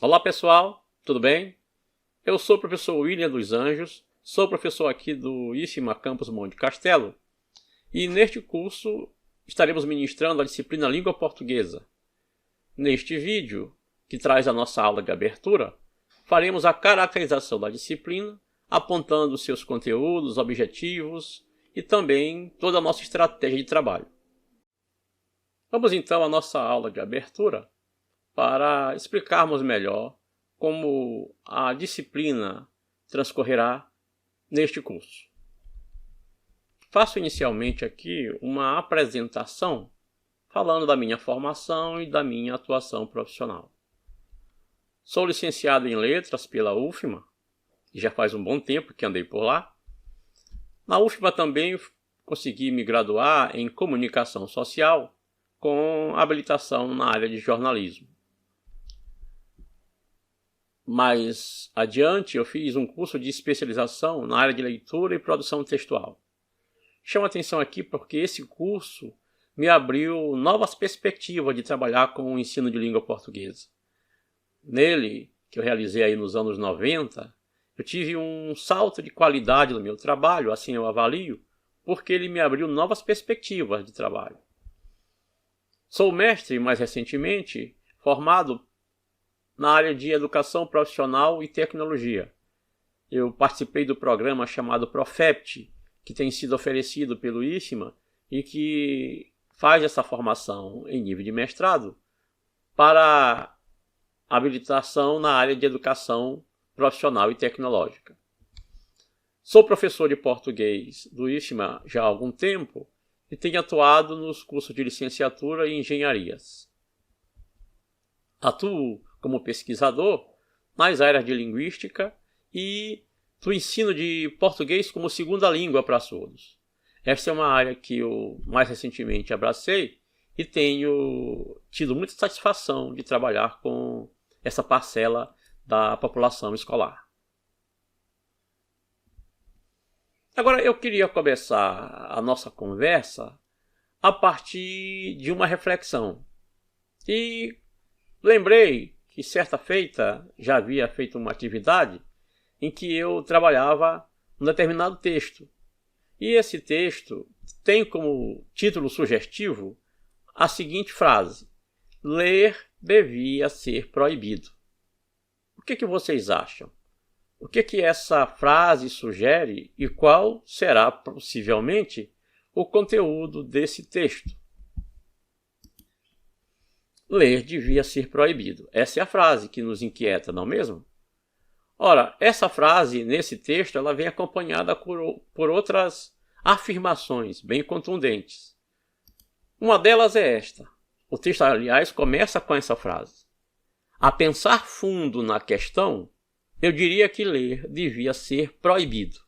Olá pessoal, tudo bem? Eu sou o professor William dos Anjos, sou professor aqui do IFMA Campus Monte Castelo e neste curso estaremos ministrando a disciplina Língua Portuguesa. Neste vídeo, que traz a nossa aula de abertura, faremos a caracterização da disciplina, apontando seus conteúdos, objetivos e também toda a nossa estratégia de trabalho. Vamos então à nossa aula de abertura para explicarmos melhor como a disciplina transcorrerá neste curso. Faço inicialmente aqui uma apresentação falando da minha formação e da minha atuação profissional. Sou licenciado em Letras pela UFMA, e já faz um bom tempo que andei por lá. Na UFMA também consegui me graduar em Comunicação Social com habilitação na área de jornalismo. Mais adiante, eu fiz um curso de especialização na área de leitura e produção textual. Chamo a atenção aqui porque esse curso me abriu novas perspectivas de trabalhar com o ensino de língua portuguesa. Nele, que eu realizei aí nos anos 90, eu tive um salto de qualidade no meu trabalho, assim eu avalio, porque ele me abriu novas perspectivas de trabalho. Sou mestre, mais recentemente, formado na área de educação profissional e tecnologia. Eu participei do programa chamado Profept, que tem sido oferecido pelo IFMA e que faz essa formação em nível de mestrado para habilitação na área de educação profissional e tecnológica. Sou professor de português do IFMA já há algum tempo e tenho atuado nos cursos de licenciatura e engenharias. Atuo como pesquisador nas áreas de linguística e do ensino de português como segunda língua para surdos. Esta é uma área que eu mais recentemente abracei e tenho tido muita satisfação de trabalhar com essa parcela da população escolar. Agora eu queria começar a nossa conversa a partir de uma reflexão. E lembrei que certa feita já havia feito uma atividade em que eu trabalhava um determinado texto. E esse texto tem como título sugestivo a seguinte frase: ler devia ser proibido. O que vocês acham? O que essa frase sugere e qual será possivelmente o conteúdo desse texto? Ler devia ser proibido. Essa é a frase que nos inquieta, não é mesmo? Ora, essa frase, nesse texto, ela vem acompanhada por outras afirmações bem contundentes. Uma delas é esta. O texto, aliás, começa com essa frase: a pensar fundo na questão, eu diria que ler devia ser proibido.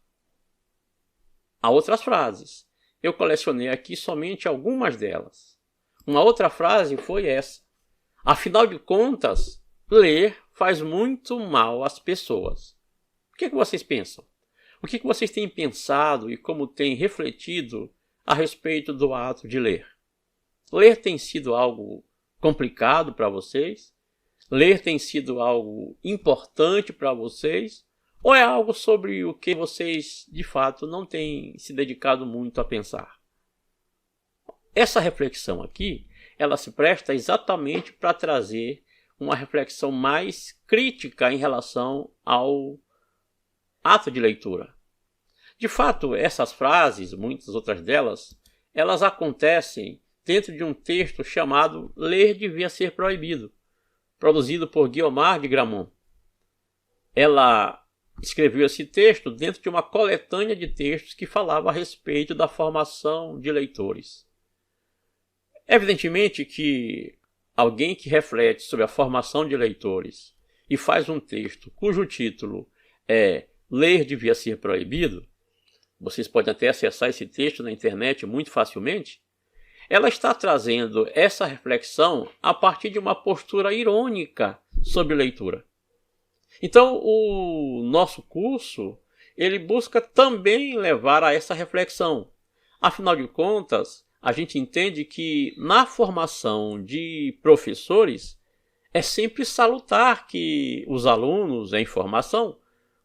Há outras frases. Eu colecionei aqui somente algumas delas. Uma outra frase foi essa: afinal de contas, ler faz muito mal às pessoas. O que vocês pensam? O que vocês têm pensado e como têm refletido a respeito do ato de ler? Ler tem sido algo complicado para vocês? Ler tem sido algo importante para vocês? Ou é algo sobre o que vocês, de fato, não têm se dedicado muito a pensar? Essa reflexão aqui, ela se presta exatamente para trazer uma reflexão mais crítica em relação ao ato de leitura. De fato, essas frases, muitas outras delas, elas acontecem dentro de um texto chamado Ler Devia Ser Proibido, produzido por Guiomar de Gramont. Ela escreveu esse texto dentro de uma coletânea de textos que falava a respeito da formação de leitores. Evidentemente que alguém que reflete sobre a formação de leitores e faz um texto cujo título é Ler Devia Ser Proibido, vocês podem até acessar esse texto na internet muito facilmente, ela está trazendo essa reflexão a partir de uma postura irônica sobre leitura. Então, o nosso curso, ele busca também levar a essa reflexão. Afinal de contas, a gente entende que na formação de professores é sempre salutar que os alunos em formação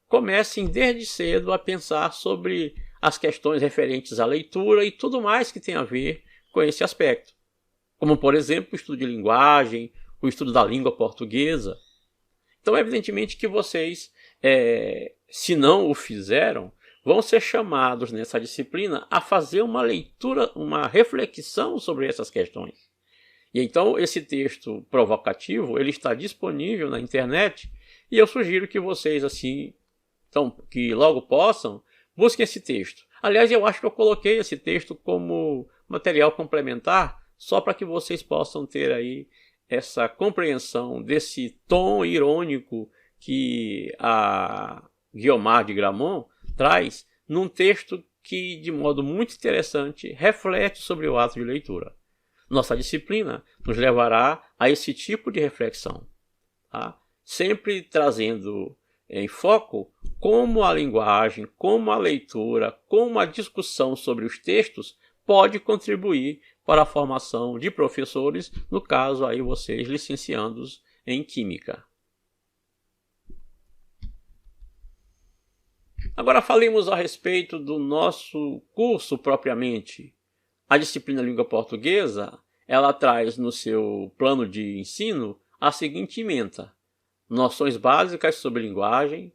comecem desde cedo a pensar sobre as questões referentes à leitura e tudo mais que tem a ver com esse aspecto, como, por exemplo, o estudo de linguagem, o estudo da língua portuguesa. Então, evidentemente que vocês, se não o fizeram, vão ser chamados nessa disciplina a fazer uma leitura, uma reflexão sobre essas questões. E então esse texto provocativo ele está disponível na internet e eu sugiro que vocês assim, então, que logo possam, busquem esse texto. Aliás, eu acho que eu coloquei esse texto como material complementar só para que vocês possam ter aí essa compreensão desse tom irônico que a Guiomar de Grammont traz num texto que, de modo muito interessante, reflete sobre o ato de leitura. Nossa disciplina nos levará a esse tipo de reflexão, tá? Sempre trazendo em foco como a linguagem, como a leitura, como a discussão sobre os textos pode contribuir para a formação de professores, no caso aí vocês licenciandos em Química. Agora falemos a respeito do nosso curso propriamente. A disciplina Língua Portuguesa, ela traz no seu plano de ensino a seguinte ementa: noções básicas sobre linguagem,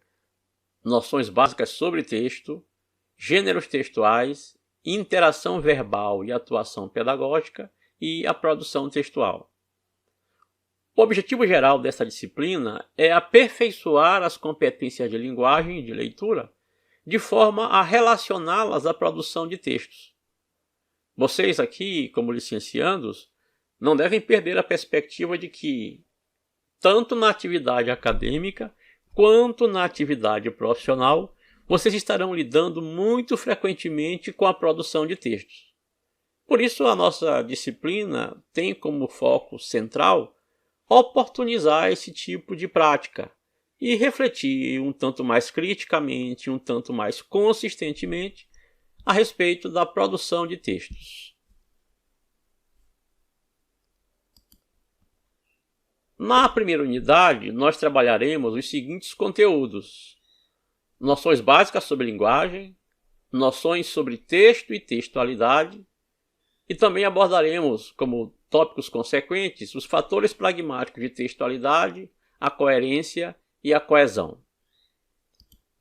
noções básicas sobre texto, gêneros textuais, interação verbal e atuação pedagógica e a produção textual. O objetivo geral dessa disciplina é aperfeiçoar as competências de linguagem e de leitura, de forma a relacioná-las à produção de textos. Vocês aqui, como licenciandos, não devem perder a perspectiva de que, tanto na atividade acadêmica quanto na atividade profissional, vocês estarão lidando muito frequentemente com a produção de textos. Por isso, a nossa disciplina tem como foco central oportunizar esse tipo de prática e refletir um tanto mais criticamente, um tanto mais consistentemente a respeito da produção de textos. Na primeira unidade, nós trabalharemos os seguintes conteúdos: noções básicas sobre linguagem, noções sobre texto e textualidade, e também abordaremos, como tópicos consequentes, os fatores pragmáticos de textualidade, a coerência e a coesão.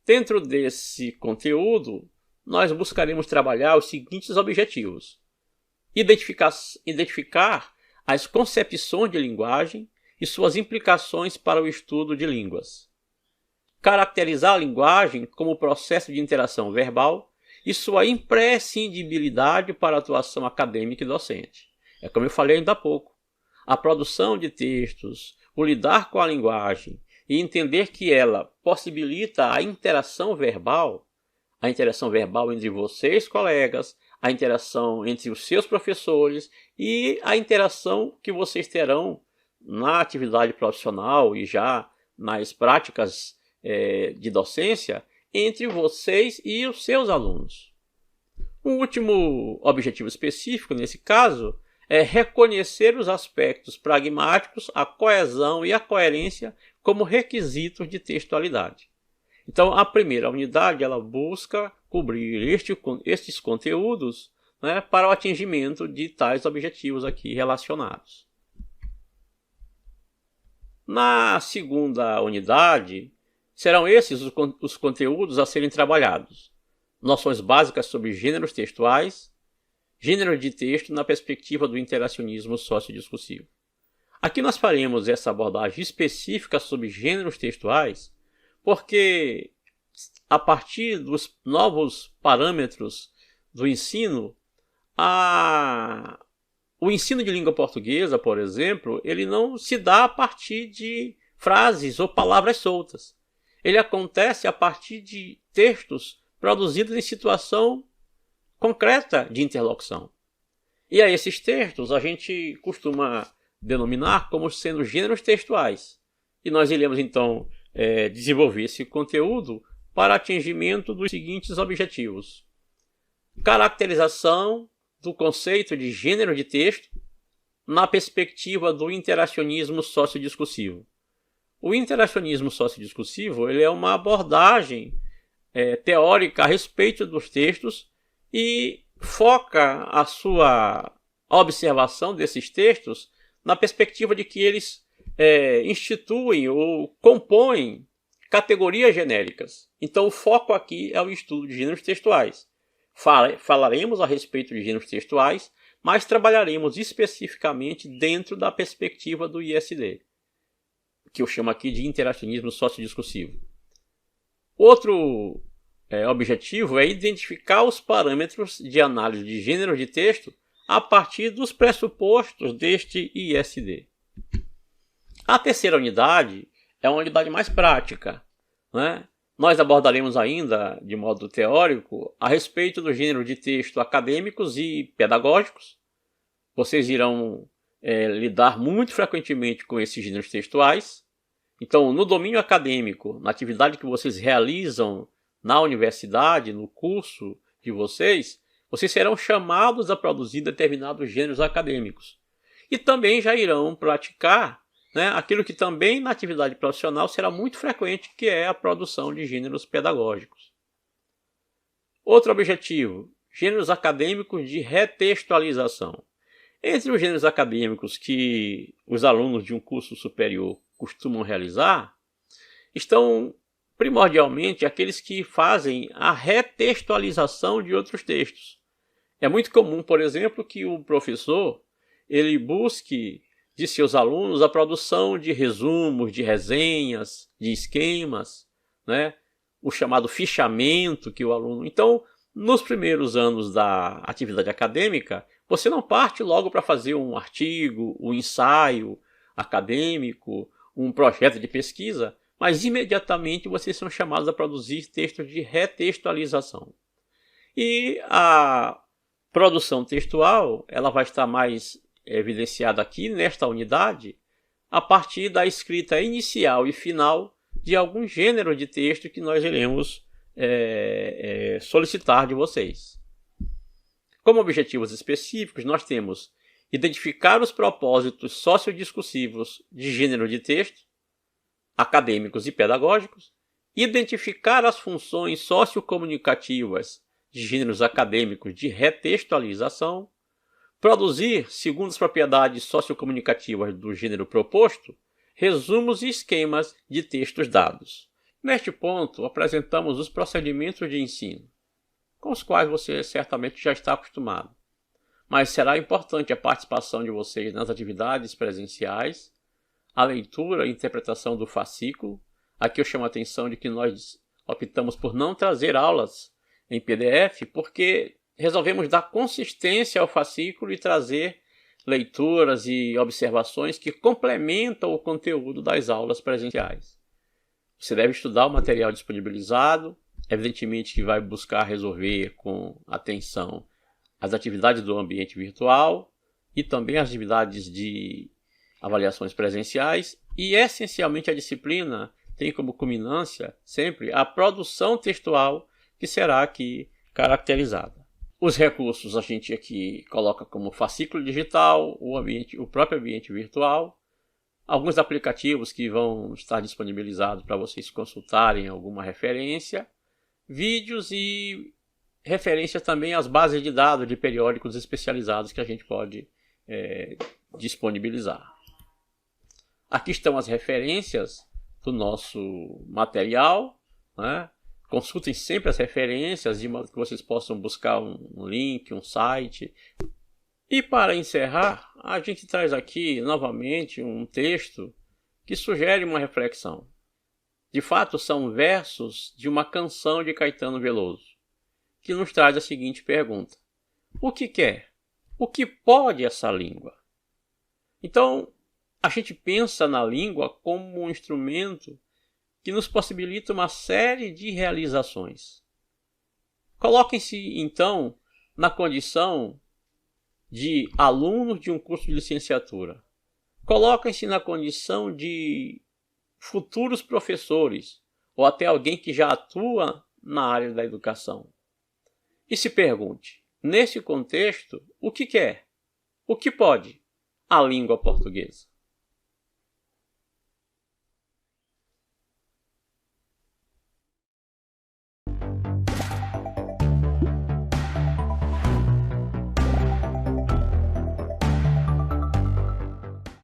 Dentro desse conteúdo, nós buscaremos trabalhar os seguintes objetivos: identificar as concepções de linguagem e suas implicações para o estudo de línguas, caracterizar a linguagem como processo de interação verbal e sua imprescindibilidade para a atuação acadêmica e docente. É como eu falei ainda há pouco, a produção de textos, o lidar com a linguagem e entender que ela possibilita a interação verbal entre vocês, colegas, a interação entre os seus professores e a interação que vocês terão na atividade profissional e já nas práticas de docência entre vocês e os seus alunos. Um último objetivo específico nesse caso é reconhecer os aspectos pragmáticos, a coesão e a coerência como requisitos de textualidade. Então, a primeira unidade ela busca cobrir estes conteúdos, né, para o atingimento de tais objetivos aqui relacionados. Na segunda unidade, serão esses os conteúdos a serem trabalhados: noções básicas sobre gêneros textuais, gênero de texto na perspectiva do interacionismo sociodiscursivo. Aqui nós faremos essa abordagem específica sobre gêneros textuais, porque a partir dos novos parâmetros do ensino, o ensino de língua portuguesa, por exemplo, ele não se dá a partir de frases ou palavras soltas. Ele acontece a partir de textos produzidos em situação concreta de interlocução. E a esses textos a gente costuma denominar como sendo gêneros textuais. E nós iremos então desenvolver esse conteúdo para atingimento dos seguintes objetivos: caracterização do conceito de gênero de texto na perspectiva do interacionismo sociodiscursivo. O interacionismo sociodiscursivo ele é uma abordagem teórica a respeito dos textos e foca a sua observação desses textos na perspectiva de que eles instituem ou compõem categorias genéricas. Então o foco aqui é o estudo de gêneros textuais. Falaremos a respeito de gêneros textuais, mas trabalharemos especificamente dentro da perspectiva do ISD, que eu chamo aqui de interacionismo sociodiscursivo. Outro objetivo é identificar os parâmetros de análise de gêneros de texto a partir dos pressupostos deste ISD. A terceira unidade é uma unidade mais prática, né? Nós abordaremos ainda, de modo teórico, a respeito do gênero de texto acadêmicos e pedagógicos. Vocês irão lidar muito frequentemente com esses gêneros textuais. Então, no domínio acadêmico, na atividade que vocês realizam na universidade, no curso de vocês serão chamados a produzir determinados gêneros acadêmicos. E também já irão praticar aquilo que também na atividade profissional será muito frequente, que é a produção de gêneros pedagógicos. Outro objetivo, gêneros acadêmicos de retextualização. Entre os gêneros acadêmicos que os alunos de um curso superior costumam realizar, estão primordialmente aqueles que fazem a retextualização de outros textos. É muito comum, por exemplo, que o professor ele busque de seus alunos a produção de resumos, de resenhas, de esquemas, o chamado fichamento que o aluno... Então, nos primeiros anos da atividade acadêmica, você não parte logo para fazer um artigo, um ensaio acadêmico, um projeto de pesquisa, mas imediatamente vocês são chamados a produzir textos de retextualização. E a produção textual ela vai estar mais evidenciada aqui nesta unidade a partir da escrita inicial e final de algum gênero de texto que nós iremos solicitar de vocês. Como objetivos específicos, nós temos identificar os propósitos sociodiscursivos de gênero de texto, acadêmicos e pedagógicos, identificar as funções sociocomunicativas de gêneros acadêmicos de retextualização, produzir, segundo as propriedades sociocomunicativas do gênero proposto, resumos e esquemas de textos dados. Neste ponto, apresentamos os procedimentos de ensino, com os quais você certamente já está acostumado. Mas será importante a participação de vocês nas atividades presenciais, a leitura e interpretação do fascículo. Aqui eu chamo a atenção de que nós optamos por não trazer aulas em PDF, porque resolvemos dar consistência ao fascículo e trazer leituras e observações que complementam o conteúdo das aulas presenciais. Você deve estudar o material disponibilizado, evidentemente que vai buscar resolver com atenção as atividades do ambiente virtual e também as atividades de avaliações presenciais, e essencialmente a disciplina tem como culminância sempre a produção textual que será aqui caracterizada. Os recursos a gente aqui coloca como fascículo digital, o próprio ambiente virtual, alguns aplicativos que vão estar disponibilizados para vocês consultarem alguma referência, vídeos e referências também às bases de dados de periódicos especializados que a gente pode disponibilizar. Aqui estão as referências do nosso material, Consultem sempre as referências, de modo que vocês possam buscar um link, um site. E para encerrar, a gente traz aqui novamente um texto que sugere uma reflexão. De fato, são versos de uma canção de Caetano Veloso, que nos traz a seguinte pergunta: o que quer? O que pode essa língua? Então, a gente pensa na língua como um instrumento que nos possibilita uma série de realizações. Coloquem-se, então, na condição de alunos de um curso de licenciatura. Coloquem-se na condição de futuros professores ou até alguém que já atua na área da educação. E se pergunte, nesse contexto, o que quer? O que pode? a língua portuguesa.